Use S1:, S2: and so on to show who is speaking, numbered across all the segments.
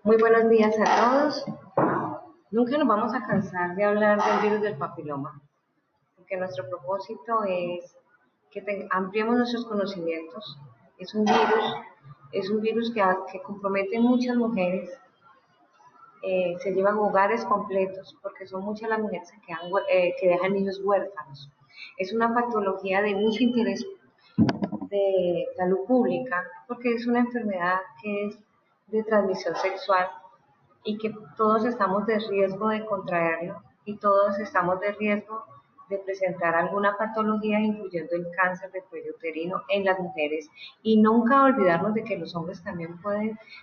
S1: Muy buenos días a todos. Nunca nos vamos a cansar de hablar del virus del papiloma, porque nuestro propósito es que ampliemos nuestros conocimientos. Es un virus, que compromete a muchas mujeres, se llevan hogares completos, porque son muchas las mujeres que dejan niños huérfanos. Es una patología de mucho interés de salud pública, porque es una enfermedad que es de transmisión sexual y que todos estamos de riesgo de contraerlo y todos estamos de riesgo de presentar alguna patología, incluyendo el cáncer de cuello uterino en las mujeres. Y nunca olvidarnos de que los hombres también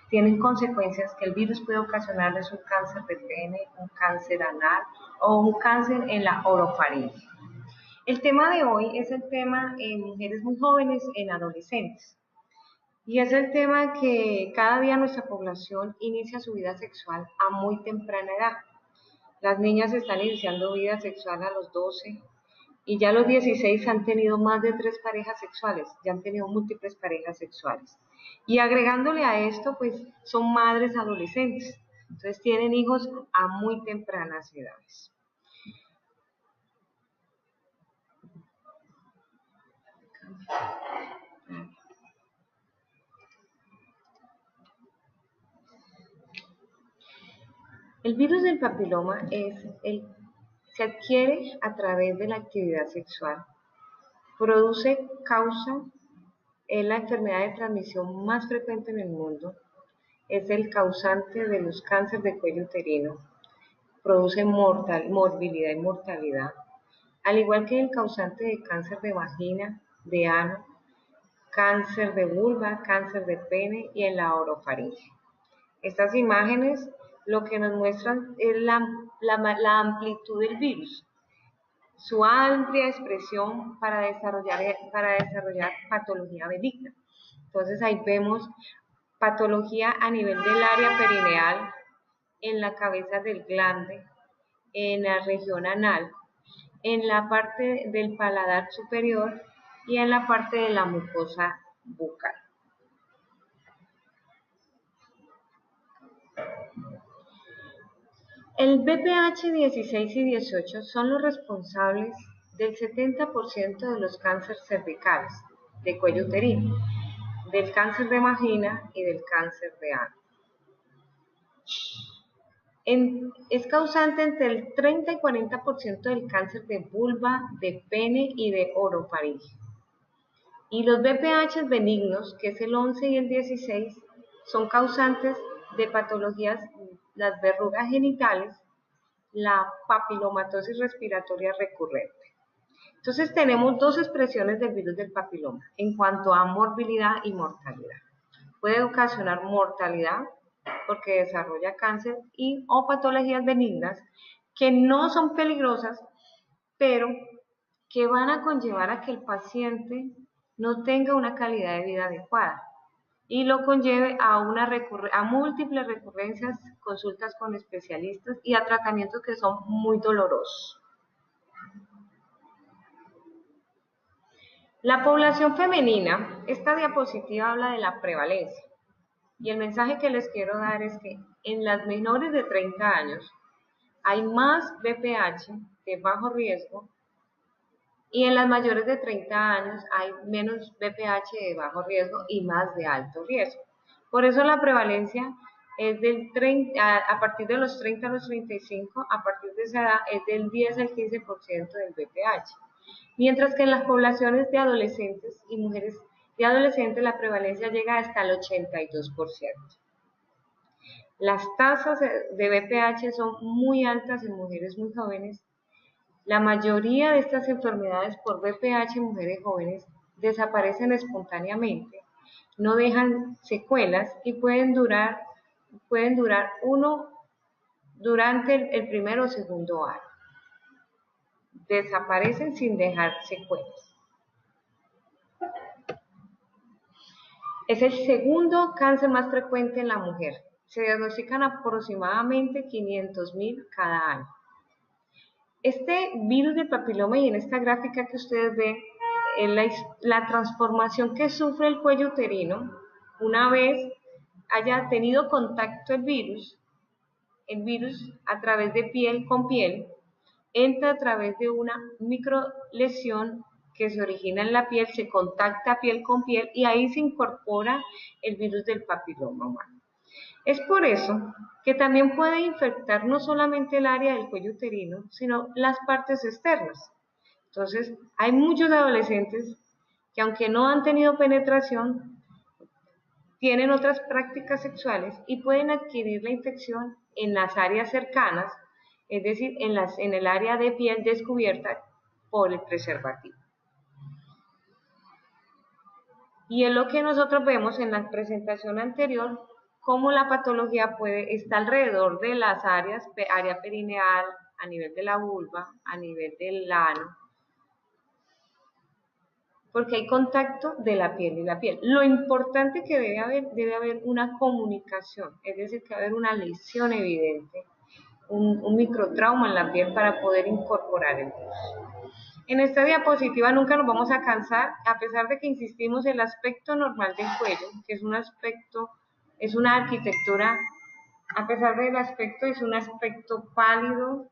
S1: tienen consecuencias, que el virus puede ocasionarles un cáncer de pene, un cáncer anal o un cáncer en la orofaringe. El tema de hoy es el tema en mujeres muy jóvenes, en adolescentes. Y es el tema que cada día nuestra población inicia su vida sexual a muy temprana edad. Las niñas están iniciando vida sexual a los 12 y ya a los 16 han tenido más de 3 parejas sexuales, ya han tenido múltiples parejas sexuales. Y agregándole a esto, pues son madres adolescentes, entonces tienen hijos a muy tempranas edades. El virus del papiloma se adquiere a través de la actividad sexual. Es la enfermedad de transmisión más frecuente en el mundo. Es el causante de los cánceres de cuello uterino. Produce morbilidad y mortalidad. Al igual que el causante de cáncer de vagina, de ano, cáncer de vulva, cáncer de pene y en la orofaringe. Estas imágenes lo que nos muestran es la amplitud del virus, su amplia expresión para desarrollar patología benigna. Entonces ahí vemos patología a nivel del área perineal, en la cabeza del glande, en la región anal, en la parte del paladar superior y en la parte de la mucosa bucal. El BPH 16 y 18 son los responsables del 70% de los cánceres cervicales, de cuello uterino, del cáncer de vagina y del cáncer de ano. Es causante entre el 30 y 40% del cáncer de vulva, de pene y de orofaringe. Y los BPH benignos, que es el 11 y el 16, son causantes de patologías, las verrugas genitales, la papilomatosis respiratoria recurrente. Entonces tenemos dos expresiones del virus del papiloma en cuanto a morbilidad y mortalidad. Puede ocasionar mortalidad porque desarrolla cáncer o patologías benignas que no son peligrosas, pero que van a conllevar a que el paciente no tenga una calidad de vida adecuada y lo conlleve a múltiples recurrencias, consultas con especialistas y a tratamientos que son muy dolorosos. La población femenina, esta diapositiva habla de la prevalencia y el mensaje que les quiero dar es que en las menores de 30 años hay más BPH de bajo riesgo y en las mayores de 30 años hay menos BPH de bajo riesgo y más de alto riesgo. Por eso la prevalencia es a partir de los 30 a los 35, a partir de esa edad es del 10 al 15% del BPH. Mientras que en las poblaciones de adolescentes y mujeres de adolescentes la prevalencia llega hasta el 82%. Las tasas de BPH son muy altas en mujeres muy jóvenes. La mayoría de estas enfermedades por BPH en mujeres jóvenes desaparecen espontáneamente, no dejan secuelas y pueden durar durante el primer o segundo año. Desaparecen sin dejar secuelas. Es el segundo cáncer más frecuente en la mujer. Se diagnostican aproximadamente 500,000 cada año. Este virus del papiloma, y en esta gráfica que ustedes ven, es la transformación que sufre el cuello uterino una vez haya tenido contacto el virus a través de piel con piel, entra a través de una microlesión que se origina en la piel, se contacta piel con piel y ahí se incorpora el virus del papiloma humano. Es por eso que también puede infectar no solamente el área del cuello uterino, sino las partes externas. Entonces, hay muchos adolescentes que aunque no han tenido penetración, tienen otras prácticas sexuales y pueden adquirir la infección en las áreas cercanas, es decir, en el área de piel descubierta por el preservativo. Y es lo que nosotros vemos en la presentación anterior, cómo la patología está alrededor de las área perineal, a nivel de la vulva, a nivel del ano, porque hay contacto de la piel y la piel. Lo importante que debe haber una comunicación, es decir, que debe haber una lesión evidente, un microtrauma en la piel para poder incorporar el virus. En esta diapositiva nunca nos vamos a cansar, a pesar de que insistimos en el aspecto normal del cuello, que es un aspecto, es una arquitectura, a pesar del aspecto, es un aspecto pálido.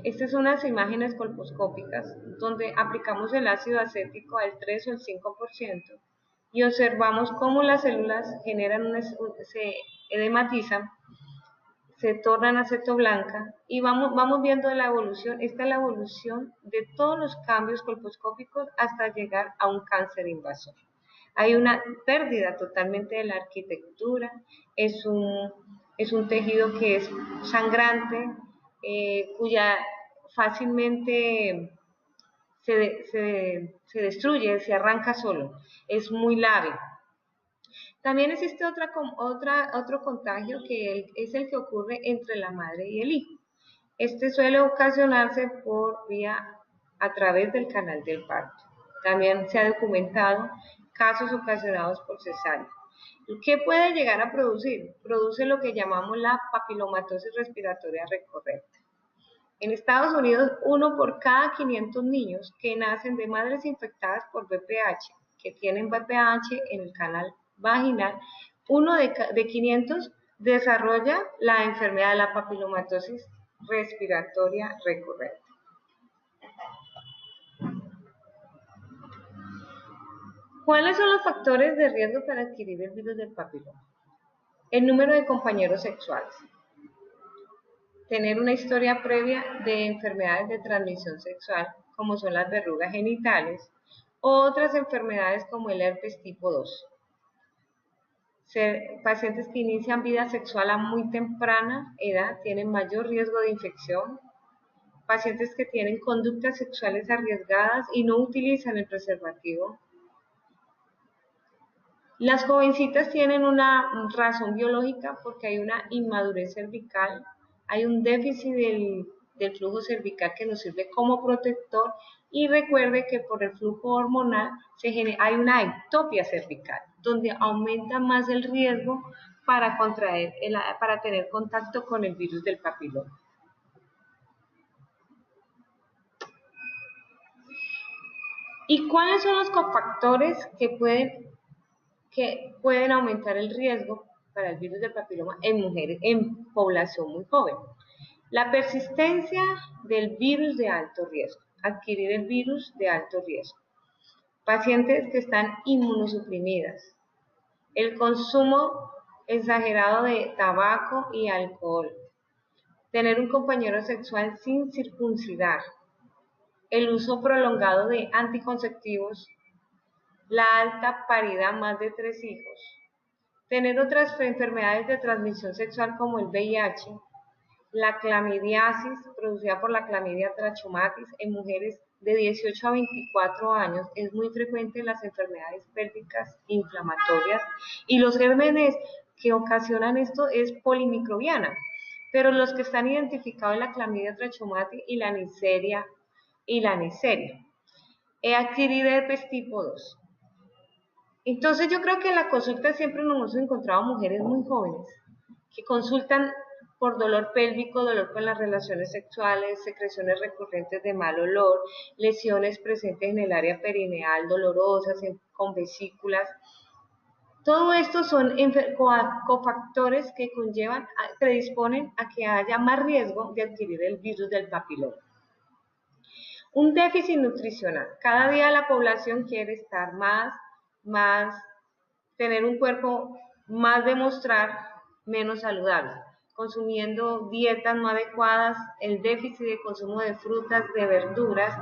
S1: Estas son unas imágenes colposcópicas donde aplicamos el ácido acético al 3 o el 5% y observamos cómo las células se edematizan, se tornan acetoblanca y vamos viendo la evolución. Esta es la evolución de todos los cambios colposcópicos hasta llegar a un cáncer invasor. Hay una pérdida totalmente de la arquitectura, es un tejido que es sangrante, cuya fácilmente se destruye, se arranca solo, es muy lábil. También existe otro contagio que es el que ocurre entre la madre y el hijo. Este suele ocasionarse a través del canal del parto. También se ha documentado casos ocasionados por cesárea. ¿Qué puede llegar a producir? Produce lo que llamamos la papilomatosis respiratoria recurrente. En Estados Unidos, 1 por cada 500 niños que nacen de madres infectadas por VPH, que tienen VPH en el canal vaginal, 1 de 500 desarrolla la enfermedad de la papilomatosis respiratoria recurrente. ¿Cuáles son los factores de riesgo para adquirir el virus del papiloma? El número de compañeros sexuales. Tener una historia previa de enfermedades de transmisión sexual, como son las verrugas genitales, o otras enfermedades como el herpes tipo 2. Pacientes que inician vida sexual a muy temprana edad tienen mayor riesgo de infección. Pacientes que tienen conductas sexuales arriesgadas y no utilizan el preservativo. Las jovencitas tienen una razón biológica porque hay una inmadurez cervical, hay un déficit del flujo cervical que nos sirve como protector y recuerde que por el flujo hormonal hay una ectopia cervical, donde aumenta más el riesgo para tener contacto con el virus del papiloma. ¿Y cuáles son los cofactores que pueden aumentar el riesgo para el virus del papiloma en mujeres, en población muy joven? La persistencia del virus de alto riesgo, adquirir el virus de alto riesgo. Pacientes que están inmunosuprimidas, el consumo exagerado de tabaco y alcohol, tener un compañero sexual sin circuncidar, el uso prolongado de anticonceptivos, la alta paridad, más de 3 hijos, tener otras enfermedades de transmisión sexual como el VIH, la clamidiasis producida por la clamidia trachomatis en mujeres de 18 a 24 años, es muy frecuente en las enfermedades pélvicas inflamatorias y los gérmenes que ocasionan esto es polimicrobiana, pero los que están identificados en la clamidia trachomatis y la neisseria. Adquirir herpes tipo 2. Entonces yo creo que en la consulta siempre nos hemos encontrado mujeres muy jóvenes que consultan por dolor pélvico, dolor con las relaciones sexuales, secreciones recurrentes de mal olor, lesiones presentes en el área perineal dolorosas, con vesículas. Todo esto son cofactores que predisponen a que haya más riesgo de adquirir el virus del papiloma. Un déficit nutricional. Cada día la población quiere estar tener un cuerpo más de mostrar, menos saludable, consumiendo dietas no adecuadas. El déficit de consumo de frutas, de verduras,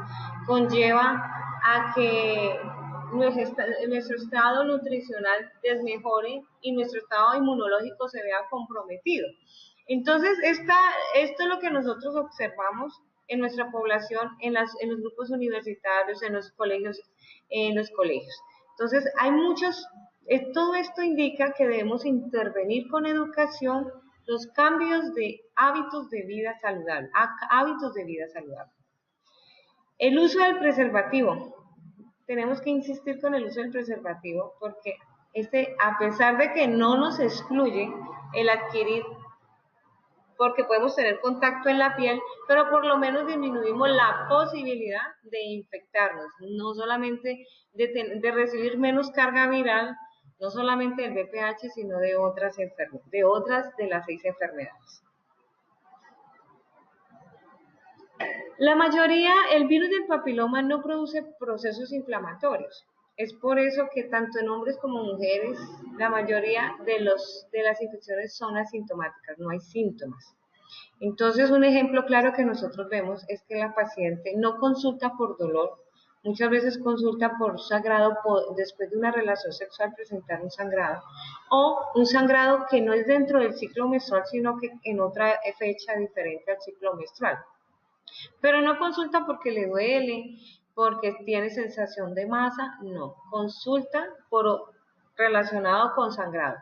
S1: conlleva a que nuestro estado nutricional desmejore y nuestro estado inmunológico se vea comprometido. Entonces, esto es lo que nosotros observamos en nuestra población, en los grupos universitarios, en los colegios. Entonces, todo esto indica que debemos intervenir con educación los cambios de hábitos de vida saludable. El uso del preservativo. Tenemos que insistir con el uso del preservativo porque a pesar de que no nos excluye el adquirir, porque podemos tener contacto en la piel, pero por lo menos disminuimos la posibilidad de infectarnos, no solamente de recibir menos carga viral, no solamente del VPH, sino de otras de las 6 enfermedades. El virus del papiloma no produce procesos inflamatorios. Es por eso que tanto en hombres como mujeres, la mayoría de las infecciones son asintomáticas, no hay síntomas. Entonces, un ejemplo claro que nosotros vemos es que la paciente no consulta por dolor, muchas veces consulta por sangrado, después de una relación sexual presentar un sangrado, o un sangrado que no es dentro del ciclo menstrual, sino que en otra fecha diferente al ciclo menstrual. Pero no consulta porque le duele, porque tiene sensación de masa, no, consulta relacionado con sangrado.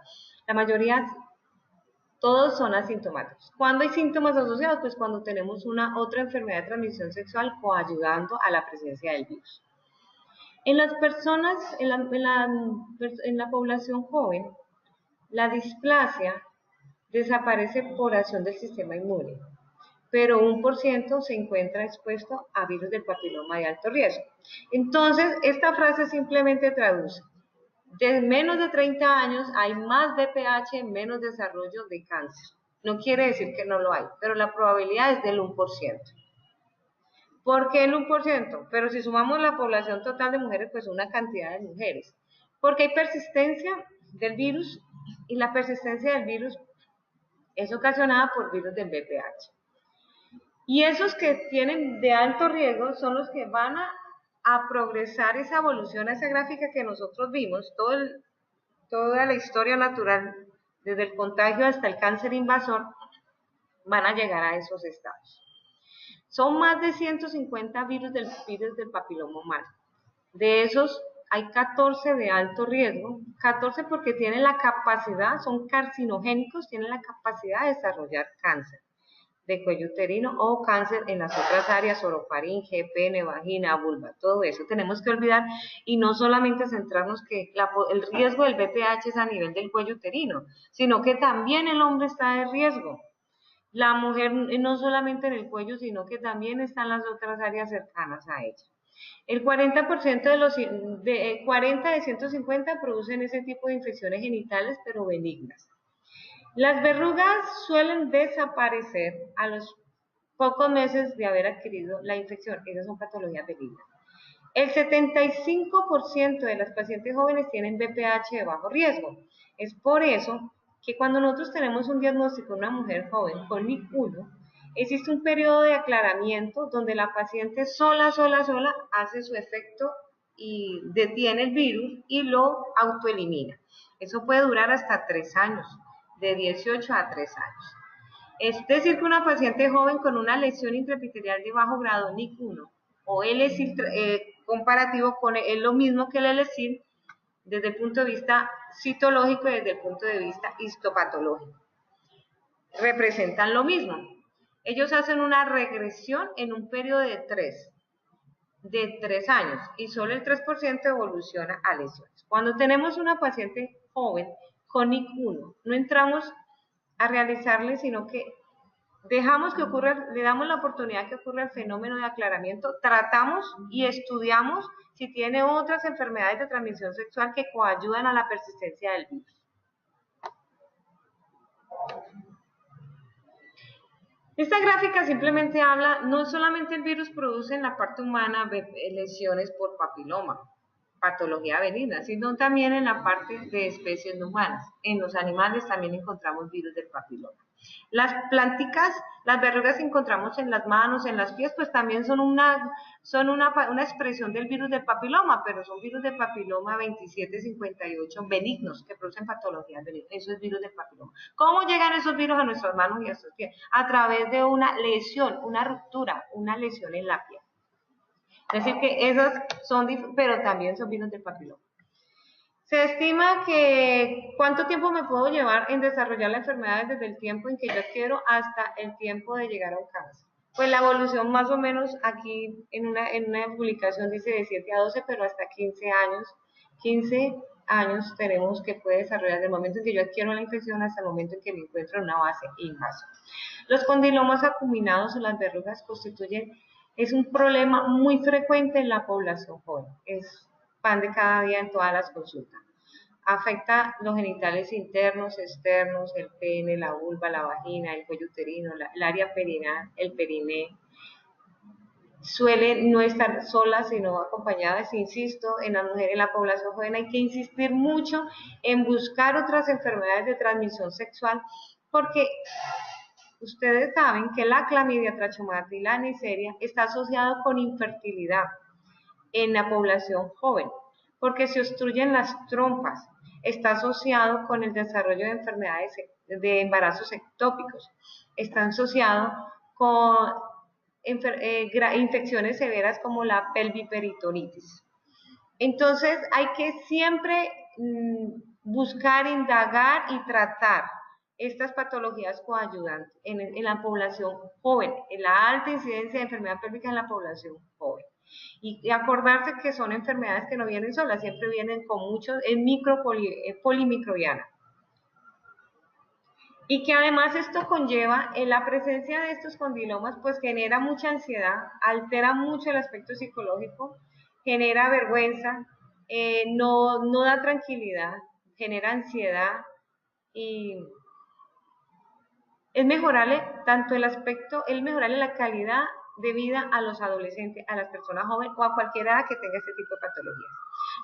S1: La mayoría, todos son asintomáticos. ¿Cuándo hay síntomas asociados? Pues cuando tenemos otra enfermedad de transmisión sexual coayudando a la presencia del virus. En las personas, en la población joven, la displasia desaparece por acción del sistema inmune, pero 1% se encuentra expuesto a virus del papiloma de alto riesgo. Entonces, esta frase simplemente traduce: de menos de 30 años hay más VPH, menos desarrollo de cáncer. No quiere decir que no lo hay, pero la probabilidad es del 1%. ¿Por qué el 1%? Pero si sumamos la población total de mujeres, pues una cantidad de mujeres. Porque hay persistencia del virus, y la persistencia del virus es ocasionada por virus del VPH. Y esos que tienen de alto riesgo son los que van a progresar esa evolución, esa gráfica que nosotros vimos, toda la historia natural, desde el contagio hasta el cáncer invasor, van a llegar a esos estados. Son más de 150 virus del papiloma humano. De esos hay 14 de alto riesgo, 14 porque tienen la capacidad, son carcinogénicos, tienen la capacidad de desarrollar cáncer de cuello uterino o cáncer en las otras áreas, orofaringe, pene, vagina, vulva, todo eso tenemos que olvidar y no solamente centrarnos que el riesgo del VPH es a nivel del cuello uterino, sino que también el hombre está de riesgo. La mujer no solamente en el cuello, sino que también están las otras áreas cercanas a ella. El 40% de 40 de 150 producen ese tipo de infecciones genitales, pero benignas. Las verrugas suelen desaparecer a los pocos meses de haber adquirido la infección. Esas son patologías benignas. El 75% de las pacientes jóvenes tienen VPH de bajo riesgo. Es por eso que cuando nosotros tenemos un diagnóstico de una mujer joven con NIC1, existe un periodo de aclaramiento donde la paciente sola hace su efecto y detiene el virus y lo autoelimina. Eso puede durar hasta 3 años, de 18 a 3 años. Es decir, que una paciente joven con una lesión intraepitelial de bajo grado NIC1 o LSIL comparativo es lo mismo que el LSIL desde el punto de vista citológico y desde el punto de vista histopatológico. Representan lo mismo. Ellos hacen una regresión en un periodo de 3 años y solo el 3% evoluciona a lesiones. Cuando tenemos una paciente joven con NIC1, no entramos a realizarle, sino que dejamos que ocurra, le damos la oportunidad que ocurra el fenómeno de aclaramiento, tratamos y estudiamos si tiene otras enfermedades de transmisión sexual que coayudan a la persistencia del virus. Esta gráfica simplemente habla, no solamente el virus produce en la parte humana lesiones por papiloma, patología benigna, sino también en la parte de especies no humanas. En los animales también encontramos virus del papiloma. Las plánticas, las verrugas que encontramos en las manos, en las pies, pues también son una expresión del virus del papiloma, pero son virus del papiloma 2758 benignos que producen patologías benignas. Eso es virus del papiloma. ¿Cómo llegan esos virus a nuestras manos y a nuestros pies? A través de una lesión, una ruptura, una lesión en la piel. Es decir, que esos son, pero también son virus del papiloma. Se estima que cuánto tiempo me puedo llevar en desarrollar la enfermedad desde el tiempo en que yo adquiero hasta el tiempo de llegar a un cáncer. Pues la evolución más o menos aquí en una publicación dice de 7 a 12, pero hasta 15 años. 15 años tenemos que puede desarrollar desde el momento en que yo adquiero la infección hasta el momento en que me encuentro en una base invasora. Los condilomas acuminados o las verrugas constituyen, es un problema muy frecuente en la población joven. Es pan de cada día en todas las consultas. Afecta los genitales internos, externos, el pene, la vulva, la vagina, el cuello uterino, el área perineal, el periné. Suele no estar sola, sino acompañada. Insisto, en la mujer, en la población joven hay que insistir mucho en buscar otras enfermedades de transmisión sexual, porque ustedes saben que la clamidia, trachomata y la neisseria está asociado con infertilidad en la población joven, porque se obstruyen las trompas, está asociado con el desarrollo de enfermedades de embarazos ectópicos, está asociado con infecciones severas como la pelviperitonitis. Entonces hay que siempre buscar, indagar y tratar estas patologías coayudantes en la población joven, en la alta incidencia de enfermedad pélvica en la población joven. Y acordarse que son enfermedades que no vienen solas, siempre vienen con muchos, es polimicrobiana. Y que además esto conlleva, en la presencia de estos condilomas, pues genera mucha ansiedad, altera mucho el aspecto psicológico, genera vergüenza, no da tranquilidad, genera ansiedad y es mejorarle tanto el aspecto, es mejorarle la calidad de vida a los adolescentes, a las personas jóvenes o a cualquier edad que tenga este tipo de patologías.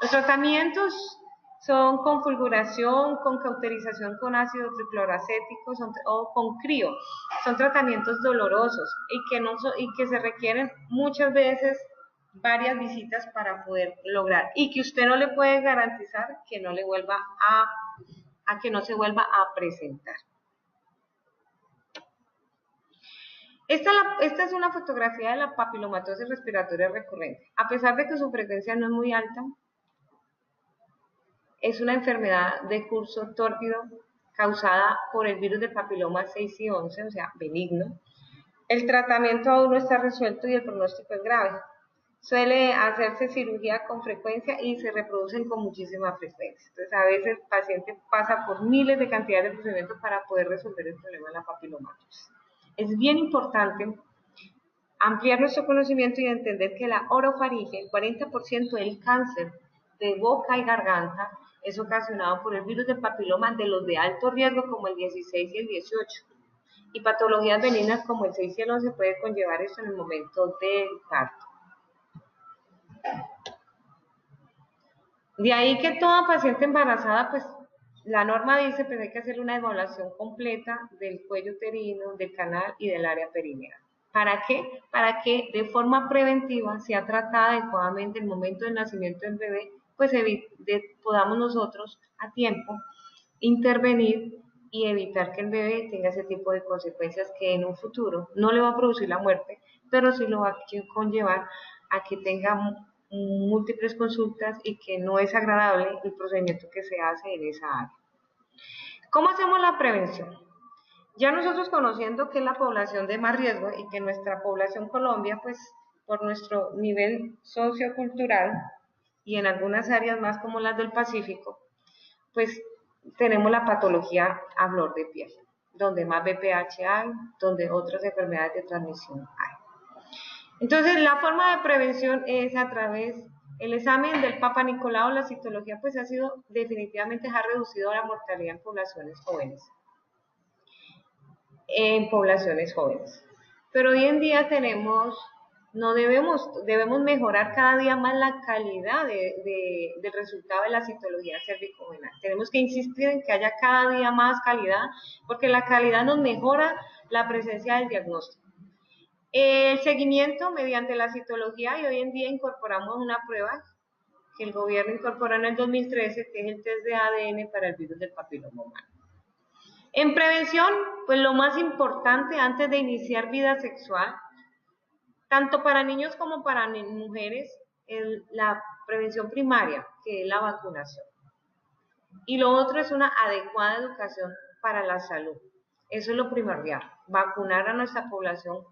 S1: Los tratamientos son con fulguración, con cauterización con ácido tricloracético o con crío. Son tratamientos dolorosos y que se requieren muchas veces varias visitas para poder lograr y que usted no le puede garantizar que no le vuelva a que no se vuelva a presentar. Esta es una fotografía de la papilomatosis respiratoria recurrente. A pesar de que su frecuencia no es muy alta, es una enfermedad de curso tórpido causada por el virus del papiloma 6 y 11, o sea, benigno. El tratamiento aún no está resuelto y el pronóstico es grave. Suele hacerse cirugía con frecuencia y se reproducen con muchísima frecuencia. Entonces, a veces el paciente pasa por miles de cantidades de procedimientos para poder resolver el problema de la papilomatosis. Es bien importante ampliar nuestro conocimiento y entender que la orofaringe, el 40% del cáncer de boca y garganta, es ocasionado por el virus del papiloma de los de alto riesgo como el 16 y el 18. Y patologías benignas como el 6 y el 11 puede conllevar esto en el momento del parto. De ahí que toda paciente embarazada, pues la norma dice que hay que hacer una evaluación completa del cuello uterino, del canal y del área perineal. ¿Para qué? Para que de forma preventiva sea tratada adecuadamente el momento del nacimiento del bebé, pues podamos nosotros a tiempo intervenir y evitar que el bebé tenga ese tipo de consecuencias que en un futuro no le va a producir la muerte, pero sí lo va a conllevar a que tenga múltiples consultas y que no es agradable el procedimiento que se hace en esa área. ¿Cómo hacemos la prevención? Ya nosotros conociendo que es la población de más riesgo y que nuestra población Colombia, pues por nuestro nivel sociocultural y en algunas áreas más como las del Pacífico, pues tenemos la patología a flor de piel. donde más VPH hay, donde otras enfermedades de transmisión hay. Entonces, la forma de prevención es a través del examen del Papa Nicolau. La citología pues ha sido definitivamente, ha reducido la mortalidad en poblaciones jóvenes. Pero hoy en día debemos mejorar cada día más la calidad del resultado de la citología cervicovenal. Tenemos que insistir en que haya cada día más calidad, porque la calidad nos mejora la presencia del diagnóstico. El seguimiento mediante la citología, y hoy en día incorporamos una prueba que el gobierno incorporó en el 2013, que es el test de ADN para el virus del papiloma humano. En prevención, pues lo más importante antes de iniciar vida sexual, tanto para niños como para mujeres, es la prevención primaria, que es la vacunación. Y lo otro es una adecuada educación para la salud. Eso es lo primordial, vacunar a nuestra población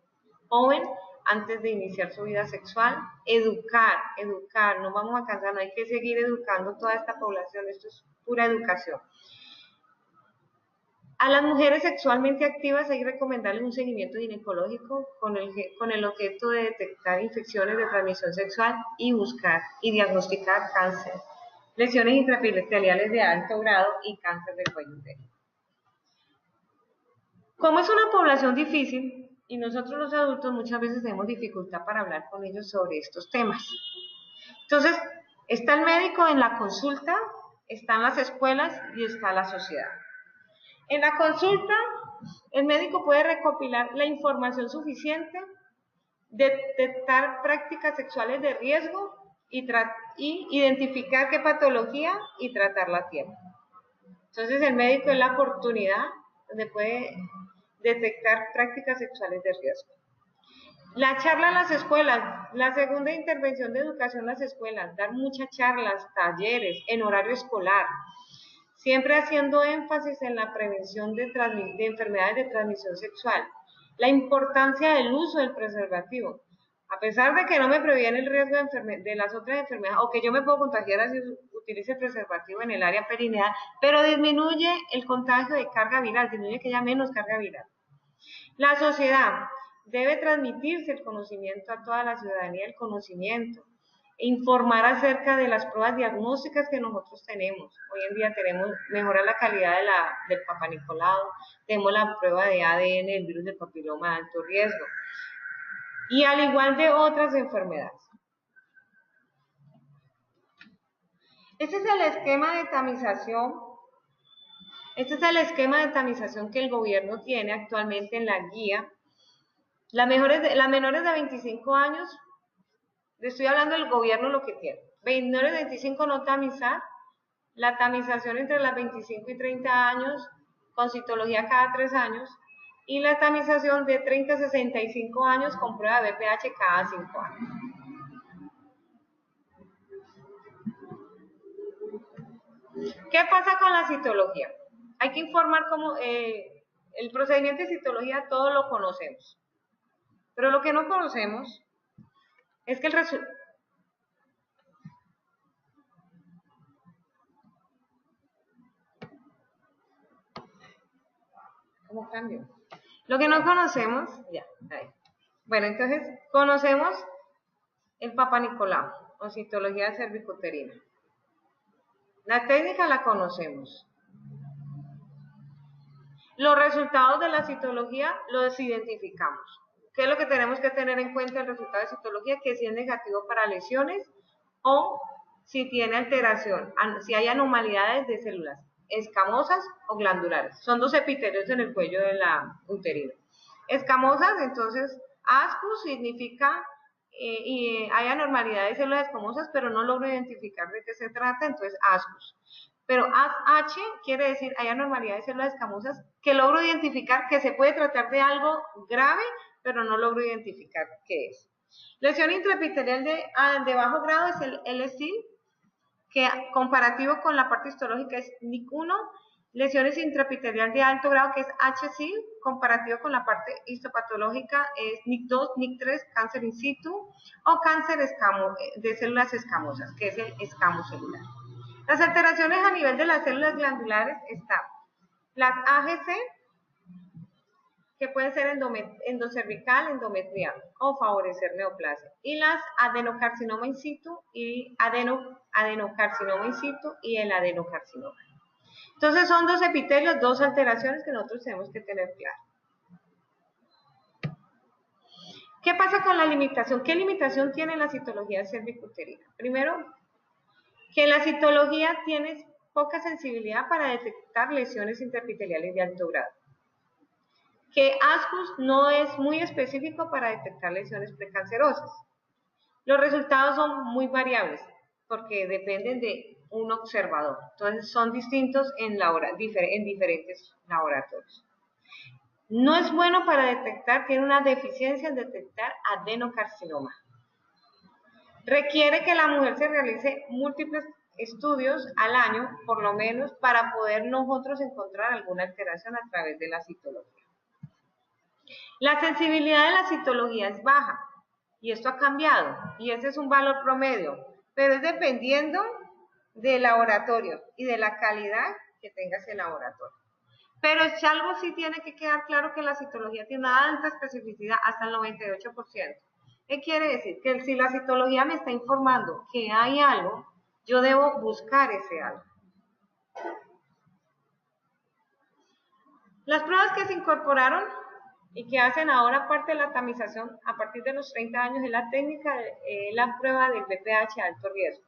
S1: joven antes de iniciar su vida sexual, educar, no vamos a cansarnos, hay que seguir educando toda esta población, esto es pura educación. A las mujeres sexualmente activas hay que recomendarles un seguimiento ginecológico con el objeto de detectar infecciones de transmisión sexual y buscar y diagnosticar cáncer, lesiones intraepiteliales de alto grado y cáncer del cuello uterino. Como es una población difícil, y nosotros los adultos muchas veces tenemos dificultad para hablar con ellos sobre estos temas. Entonces, está el médico en la consulta, están las escuelas y está la sociedad. En la consulta, el médico puede recopilar la información suficiente, detectar prácticas sexuales de riesgo y identificar qué patología y tratarla a tiempo. Entonces, el médico es la oportunidad donde puede detectar prácticas sexuales de riesgo. La charla en las escuelas, la segunda intervención de educación en las escuelas, dar muchas charlas, talleres en horario escolar, siempre haciendo énfasis en la prevención de enfermedades de transmisión sexual, la importancia del uso del preservativo. A pesar de que no me previene el riesgo de las otras enfermedades, o que yo me puedo contagiar si utilice el preservativo en el área perineal, pero disminuye el contagio de carga viral, disminuye que haya menos carga viral. La sociedad debe transmitirse el conocimiento a toda la ciudadanía, el conocimiento, informar acerca de las pruebas diagnósticas que nosotros tenemos. Hoy en día mejora la calidad del Papa Nicolau, tenemos la prueba de ADN del virus del papiloma de alto riesgo, y al igual de otras enfermedades. Este es el esquema de tamización. Este es el esquema de tamización que el gobierno tiene actualmente en la guía. Las menores de 25 años, le estoy hablando del gobierno lo que tiene. Menores de 25 no tamizar, la tamización entre las 25 y 30 años, con citología cada 3 años, y la tamización de 30 a 65 años con prueba de VPH cada 5 años. ¿Qué pasa con la citología? Hay que informar cómo el procedimiento de citología todos lo conocemos, pero lo que no conocemos es que el resultado. ¿Cómo cambio? Lo que no conocemos, ya, ahí. Bueno, entonces conocemos el Papa Nicolau o citología cervicuterina. La técnica la conocemos. Los resultados de la citología los identificamos. ¿Qué es lo que tenemos que tener en cuenta el resultado de citología? Que si es negativo para lesiones o si tiene alteración, si hay anomalidades de células escamosas o glandulares. Son dos epitelios en el cuello de la uterina. Escamosas, entonces, ASCUS significa y hay anormalidades de células escamosas, pero no logro identificar de qué se trata, entonces ASCUS. Pero H quiere decir hay anormalidades de células escamosas que logro identificar que se puede tratar de algo grave, pero no logro identificar qué es. Lesión intraepitelial de bajo grado es el LSIL, que comparativo con la parte histológica es NIC1, lesiones intraepitelial de alto grado que es HSIL, comparativo con la parte histopatológica es NIC2, NIC3, cáncer in situ o cáncer de células escamosas, que es el escamo celular. Las alteraciones a nivel de las células glandulares están las AGC, que pueden ser endocervical, endometrial o favorecer neoplasia. Y las adenocarcinoma in situ y adenocarcinoma in situ y el adenocarcinoma. Entonces son dos epitelios, dos alteraciones que nosotros tenemos que tener claro. ¿Qué pasa con la limitación? ¿Qué limitación tiene la citología cervicuterina? Primero, que la citología tiene poca sensibilidad para detectar lesiones interepiteliales de alto grado. Que ASCUS no es muy específico para detectar lesiones precancerosas. Los resultados son muy variables porque dependen de un observador. Entonces son distintos en diferentes laboratorios. No es bueno para detectar, tiene una deficiencia en detectar adenocarcinoma. Requiere que la mujer se realice múltiples estudios al año, por lo menos, para poder nosotros encontrar alguna alteración a través de la citología. La sensibilidad de la citología es baja, y esto ha cambiado, y ese es un valor promedio, pero es dependiendo del laboratorio y de la calidad que tenga ese laboratorio. Pero si algo sí tiene que quedar claro que la citología tiene una alta especificidad, hasta el 98%. ¿Qué quiere decir? Que si la citología me está informando que hay algo, yo debo buscar ese algo. Las pruebas que se incorporaron y que hacen ahora parte de la tamización a partir de los 30 años es la técnica de la prueba del BPH de alto riesgo.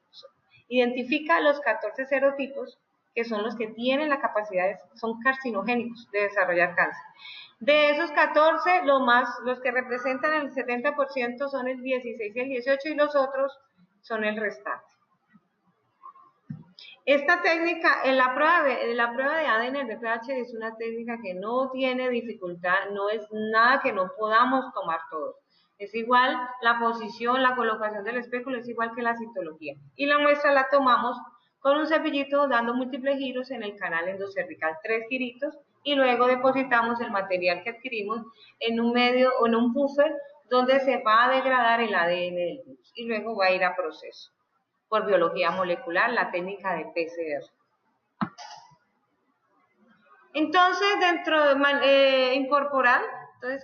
S1: Identifica los 14 serotipos que son los que tienen la capacidad, son carcinogénicos de desarrollar cáncer. De esos 14, los que representan el 70% son el 16 y el 18 y los otros son el restante. Esta técnica, la prueba de ADN en el BPH es una técnica que no tiene dificultad, no es nada que no podamos tomar todos. Es igual la posición, la colocación del espéculo, es igual que la citología. Y la muestra la tomamos con un cepillito dando múltiples giros en el canal endocervical, 3 giritos, y luego depositamos el material que adquirimos en un medio o en un buffer donde se va a degradar el ADN del virus y luego va a ir a proceso por biología molecular, la técnica de PCR. Entonces, incorporar,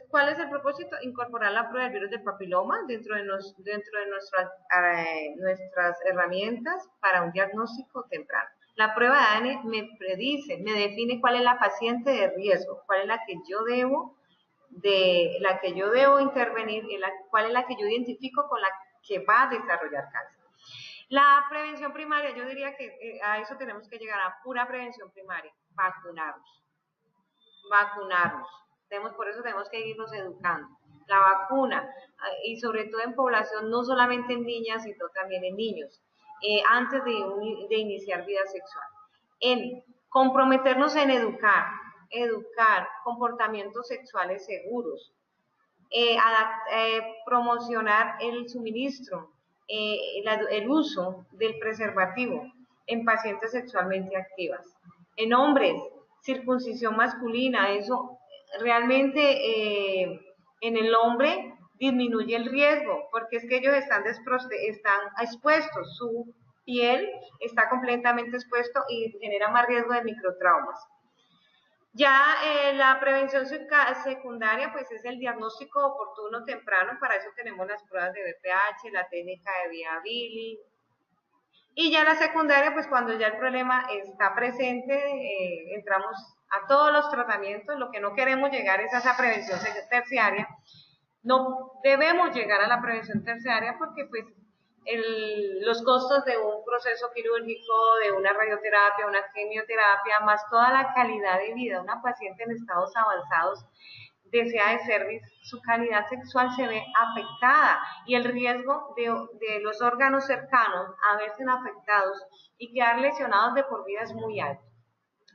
S1: ¿cuál es el propósito? Incorporar la prueba del virus del papiloma dentro de nuestras herramientas para un diagnóstico temprano. La prueba de ADN me predice, me define cuál es la paciente de riesgo, cuál es la que yo debo intervenir, cuál es la que yo identifico con la que va a desarrollar cáncer. La prevención primaria, yo diría que a eso tenemos que llegar a pura prevención primaria, vacunarnos. Por eso tenemos que irnos educando. La vacuna, y sobre todo en población, no solamente en niñas, sino también en niños, antes de iniciar vida sexual. En comprometernos en educar comportamientos sexuales seguros, promocionar el suministro, el uso del preservativo en pacientes sexualmente activas. En hombres, circuncisión masculina, eso realmente en el hombre disminuye el riesgo, porque es que ellos están expuestos, su piel está completamente expuesto y genera más riesgo de microtraumas. Ya la prevención secundaria, pues es el diagnóstico oportuno temprano, para eso tenemos las pruebas de BPH, la técnica de Via-Vili. Y ya la secundaria, pues cuando ya el problema está presente, entramos a todos los tratamientos. Lo que no queremos llegar es a esa prevención terciaria. No debemos llegar a la prevención terciaria porque pues los costos de un proceso quirúrgico, de una radioterapia, una quimioterapia, más toda la calidad de vida de una paciente en estados avanzados de SEA de cervix, su calidad sexual se ve afectada y el riesgo de los órganos cercanos a verse afectados y quedar lesionados de por vida es muy alto.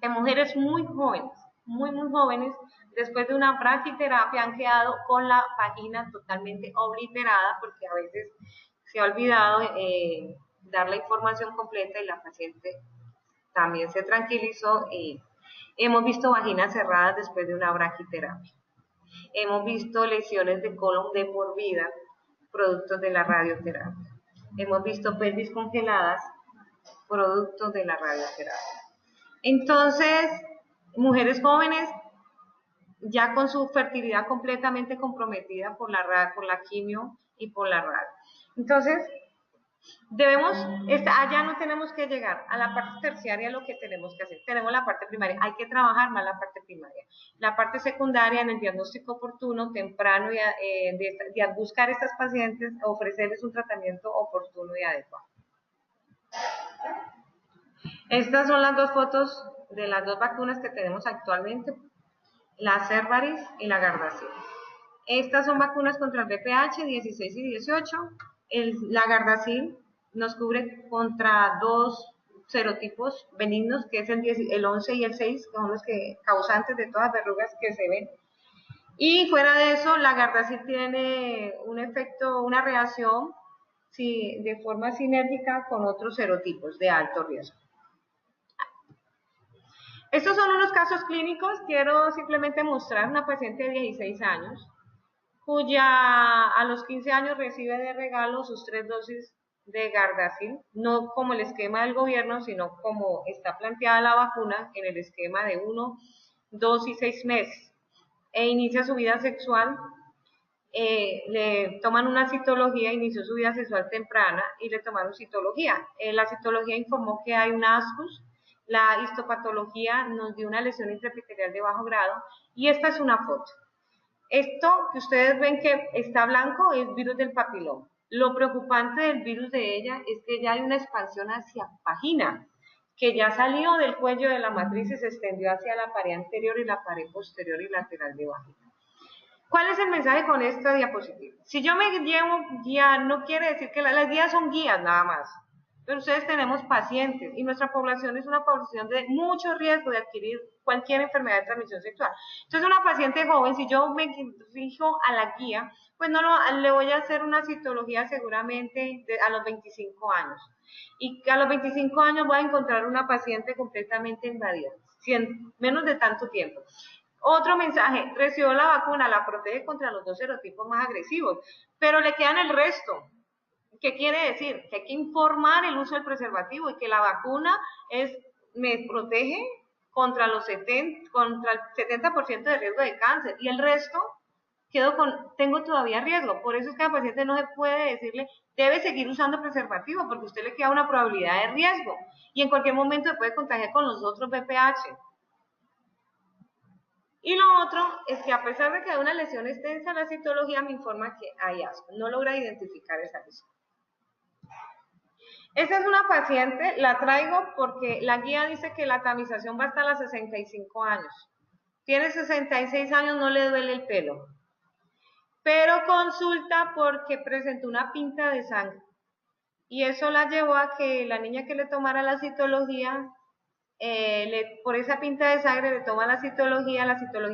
S1: En mujeres muy jóvenes, muy jóvenes, después de una braquiterapia han quedado con la vagina totalmente obliterada porque a veces se ha olvidado dar la información completa y la paciente también se tranquilizó. Hemos visto vaginas cerradas después de una braquiterapia. Hemos visto lesiones de colon de por vida, productos de la radioterapia. Hemos visto pelvis congeladas, productos de la radioterapia. Entonces, mujeres jóvenes, ya con su fertilidad completamente comprometida por la quimio y por la radio. Entonces, allá no tenemos que llegar a la parte terciaria, lo que tenemos que hacer. Tenemos la parte primaria, hay que trabajar más la parte primaria. La parte secundaria, en el diagnóstico oportuno, temprano, y de buscar a estas pacientes, ofrecerles un tratamiento oportuno y adecuado. Estas son las dos fotos de las dos vacunas que tenemos actualmente, la Cervarix y la Gardasil. Estas son vacunas contra el VPH 16 y 18. La Gardasil nos cubre contra dos serotipos benignos, que es el 11 y el 6, que son los causantes de todas las verrugas que se ven. Y fuera de eso, la Gardasil tiene un efecto, una reacción de forma sinérgica con otros serotipos de alto riesgo. Estos son unos casos clínicos. Quiero simplemente mostrar una paciente de 16 años, cuya a los 15 años recibe de regalo sus 3 dosis de Gardasil, no como el esquema del gobierno, sino como está planteada la vacuna en el esquema de 1, 2 y 6 meses, e inicia su vida sexual. Le toman una citología, inició su vida sexual temprana y le tomaron citología. La citología informó que hay un ascus, la histopatología nos dio una lesión intraepitelial de bajo grado, y esta es una foto. Esto que ustedes ven que está blanco es virus del papiloma. Lo preocupante del virus de ella es que ya hay una expansión hacia vagina, que ya salió del cuello de la matriz y se extendió hacia la pared anterior y la pared posterior y lateral de vagina. ¿Cuál es el mensaje con esta diapositiva? Si yo me llevo guía, no quiere decir que las guías son guías nada más, pero ustedes tenemos pacientes y nuestra población es una población de mucho riesgo de adquirir cualquier enfermedad de transmisión sexual. Entonces, una paciente joven, si yo me fijo a la guía, pues le voy a hacer una citología seguramente a los 25 años. Y a los 25 años voy a encontrar una paciente completamente invadida, menos de tanto tiempo. Otro mensaje, recibió la vacuna, la protege contra los dos serotipos más agresivos, pero le quedan el resto. ¿Qué quiere decir? Que hay que informar el uso del preservativo y que la vacuna me protege contra el 70% de riesgo de cáncer, y el resto tengo todavía riesgo. Por eso es que a la paciente no se puede decirle, debe seguir usando preservativo, porque a usted le queda una probabilidad de riesgo y en cualquier momento se puede contagiar con los otros VPH. Y lo otro es que a pesar de que hay una lesión extensa, la citología me informa que hay asco, no logra identificar esa lesión. Esta es una paciente, la traigo porque la guía dice que la tamización va hasta los 65 años. Tiene 66 años, no le duele el pelo, pero consulta porque presentó una pinta de sangre. Y eso la llevó a que la niña que le tomara la citología, por esa pinta de sangre le toma la citología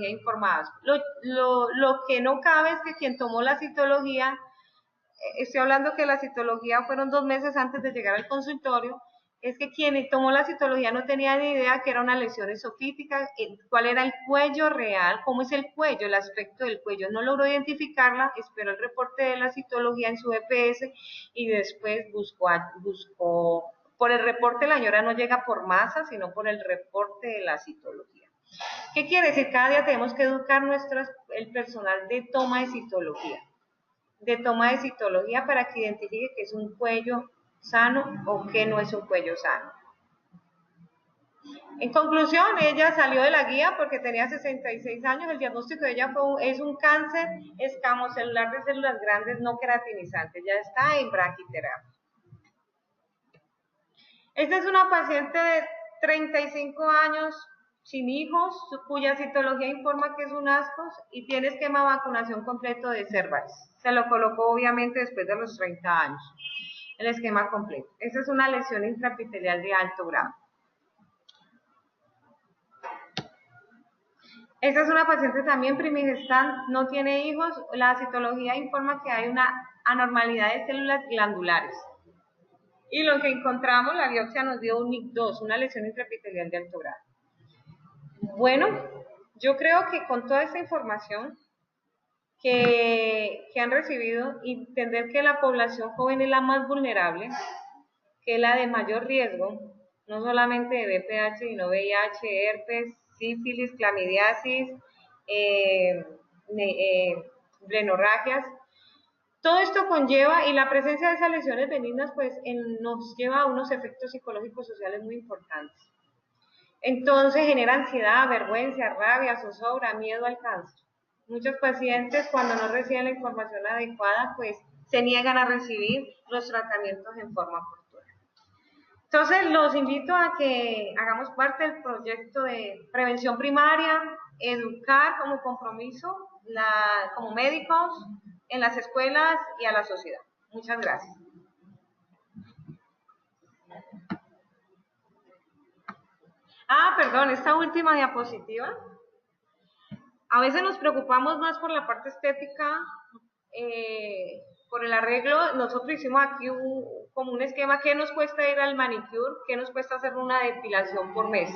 S1: informada. Lo que no cabe es que quien tomó la citología, estoy hablando que la citología fueron 2 meses antes de llegar al consultorio, es que quien tomó la citología no tenía ni idea que era una lesión esofítica, cuál era el cuello real, cómo es el cuello, el aspecto del cuello. No logró identificarla, esperó el reporte de la citología en su EPS y después buscó. Por el reporte la señora no llega por masa, sino por el reporte de la citología. ¿Qué quiere decir? Cada día tenemos que educar el personal de toma de citología para que identifique que es un cuello sano o que no es un cuello sano. En conclusión, ella salió de la guía porque tenía 66 años, el diagnóstico de ella es un cáncer escamocelular de células grandes no queratinizantes, ya está en braquiterapia. Esta es una paciente de 35 años, sin hijos, cuya citología informa que es un ascos y tiene esquema de vacunación completo de Cervarix. Se lo colocó obviamente después de los 30 años, el esquema completo. Esta es una lesión intraepitelial de alto grado. Esta es una paciente también primigestal, no tiene hijos, la citología informa que hay una anormalidad de células glandulares. Y lo que encontramos, la biopsia nos dio un NIC2, una lesión intraepitelial de alto grado. Bueno, yo creo que con toda esta información que han recibido, entender que la población joven es la más vulnerable, que es la de mayor riesgo, no solamente de VPH, sino VIH, herpes, sífilis, clamidiasis, blenorragias. Todo esto conlleva, y la presencia de esas lesiones benignas, pues nos lleva a unos efectos psicológicos sociales muy importantes. Entonces genera ansiedad, vergüenza, rabia, zozobra, miedo al cáncer. Muchos pacientes, cuando no reciben la información adecuada, pues se niegan a recibir los tratamientos en forma oportuna. Entonces los invito a que hagamos parte del proyecto de prevención primaria, educar como compromiso como médicos en las escuelas y a la sociedad. Muchas gracias. Perdón, esta última diapositiva. A veces nos preocupamos más por la parte estética, por el arreglo. Nosotros hicimos aquí como un esquema: qué nos cuesta ir al manicure, qué nos cuesta hacer una depilación por mes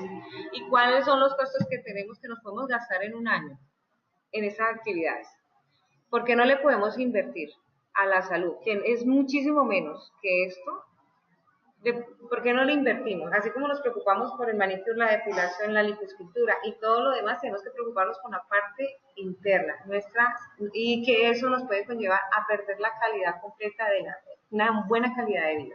S1: y cuáles son los costos que tenemos, que nos podemos gastar en un año en esas actividades. ¿Por qué no le podemos invertir a la salud, que es muchísimo menos que esto? ¿Por qué no le invertimos? Así como nos preocupamos por el manicure, la depilación, la lipoescultura y todo lo demás, tenemos que preocuparnos con la parte interna nuestra, y que eso nos puede conllevar a perder la calidad completa de una buena calidad de vida.